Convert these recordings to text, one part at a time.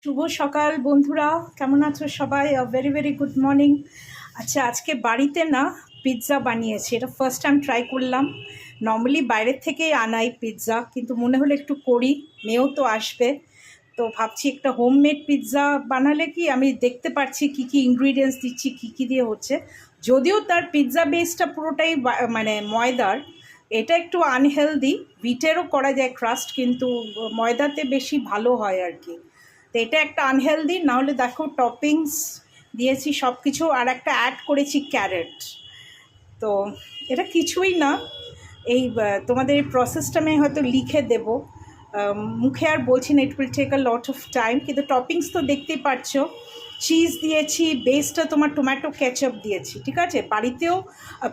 শুভ সকাল বন্ধুরা, কেমন আছো সবাই? Very very good morning. আচ্ছা, আজকে বাড়িতে না পিৎজা বানিয়েছি। এটা ফার্স্ট টাইম ট্রাই করলাম। নর্মালি বাইরের থেকেই আনাই পিৎজা, কিন্তু মনে হলো একটু করি, মেয়েও তো আসবে, তো ভাবছি একটা হোমমেড পিৎজা বানালে কি আমি দেখতে পাচ্ছি কী কী ইনগ্রিডিয়েন্টস দিচ্ছি, কী কী দিয়ে হচ্ছে। যদিও তার পিৎজা বেসটা পুরোটাই মানে ময়দার, এটা একটু আনহেলদি। বিটেরও করা যায় ক্রাস্ট, কিন্তু ময়দাতে বেশি ভালো হয় আর কি। তো এটা একটা আনহেলদি। নাহলে দেখো টপিংস দিয়েছি সব কিছু, আর একটা অ্যাড করেছি ক্যারেট। তো এটা কিছুই না, এই তোমাদের এই প্রসেসটা আমি হয়তো লিখে দেবো, মুখে আর বলছি না, it will take a lot of time. কিন্তু টপিংস তো দেখতেই পাচ্ছ, চিজ দিয়েছি, বেসটা তোমার টমেটো কেচাপ দিয়েছি, ঠিক আছে। বাড়িতেও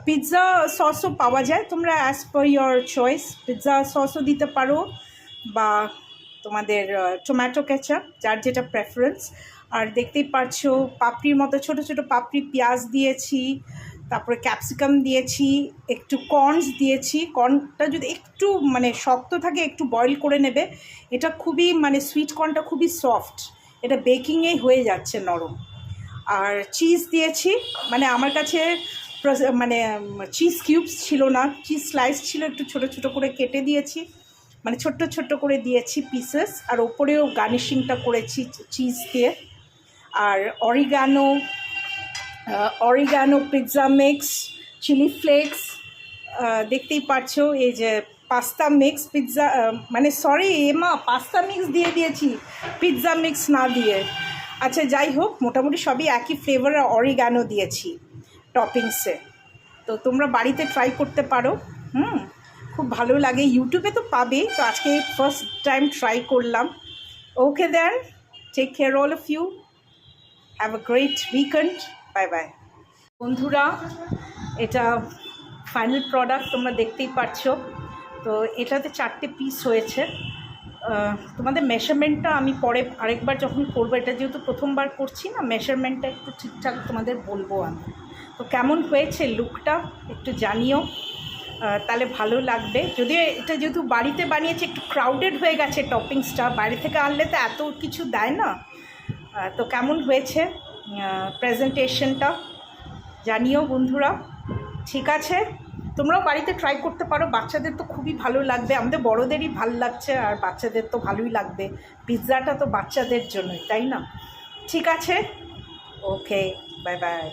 পিৎজা সসও পাওয়া যায়, তোমরা as per your choice pizza সসও দিতে পারো, বা তোমাদের টমেটো কেচাপ, যার যেটা প্রেফারেন্স। আর দেখতেই পাচ্ছো পাপড়ির মতো ছোট ছোট পাপড়ি পেঁয়াজ দিয়েছি, তারপরে ক্যাপসিকাম দিয়েছি, একটু কর্নস দিয়েছি। কর্নটা যদি একটু মানে শক্ত থাকে একটু বয়েল করে নেবে, এটা খুবই মানে সুইট কর্নটা খুবই সফট, এটা বেকিংয়েই হয়ে যাচ্ছে নরম। আর চিজ দিয়েছি, মানে আমার কাছে মানে চিজ কিউবস ছিল না, চিজ স্লাইস ছিল, একটু ছোট ছোট করে কেটে দিয়েছি, মানে ছোট্ট ছোট্ট করে দিয়েছি পিসেস। আর ওপরেও গার্নিশিংটা করেছি চিজ দিয়ে। আর oregano pizza mix, chilli flakes, দেখতেই পাচ্ছো এই যে পাস্তা মিক্স পিৎজা, মানে সরি পাস্তা মিক্স দিয়ে দিয়েছি, পিৎজা মিক্স না দিয়ে। আচ্ছা যাই হোক, মোটামুটি সবই একই ফ্লেভার। অরিগানো দিয়েছি টপিংসে, তো তোমরা বাড়িতে ট্রাই করতে পারো। খুব ভালো লাগে, ইউটিউবে তো পাবেই। তো আজকে ফার্স্ট টাইম ট্রাই করলাম। Okay then, take care all of you, have a great weekend, bye bye. বন্ধুরা, এটা ফাইনাল প্রোডাক্ট তোমরা দেখতেই পাচ্ছ। তো এটাতে 4টে পিস হয়েছে। তোমাদের মেজারমেন্টটা আমি পরে আরেকবার যখন করবো, এটা যেহেতু প্রথমবার করছি না, মেজারমেন্টটা একটু ঠিকঠাক তোমাদের বলবো আমি। তো কেমন হয়েছে লুকটা একটু জানিও, তাহলে ভালো লাগবে। যদিও এটা যেহেতু বাড়িতে বানিয়েছে, একটু ক্রাউডেড হয়ে গেছে টপিংসটা, বাইরে থেকে আনলে তো এত কিছু দেয় না। তো কেমন হয়েছে প্রেজেন্টেশনটা জানিও বন্ধুরা। ঠিক আছে, তোমরাও বাড়িতে ট্রাই করতে পারো, বাচ্চাদের তো খুবই ভালো লাগবে, আমাদের বড়োদেরই ভালো লাগছে, আর বাচ্চাদের তো ভালোই লাগবে। পিৎজাটা তো বাচ্চাদের জন্যই, তাই না? ঠিক আছে, ওকে, বাই বাই।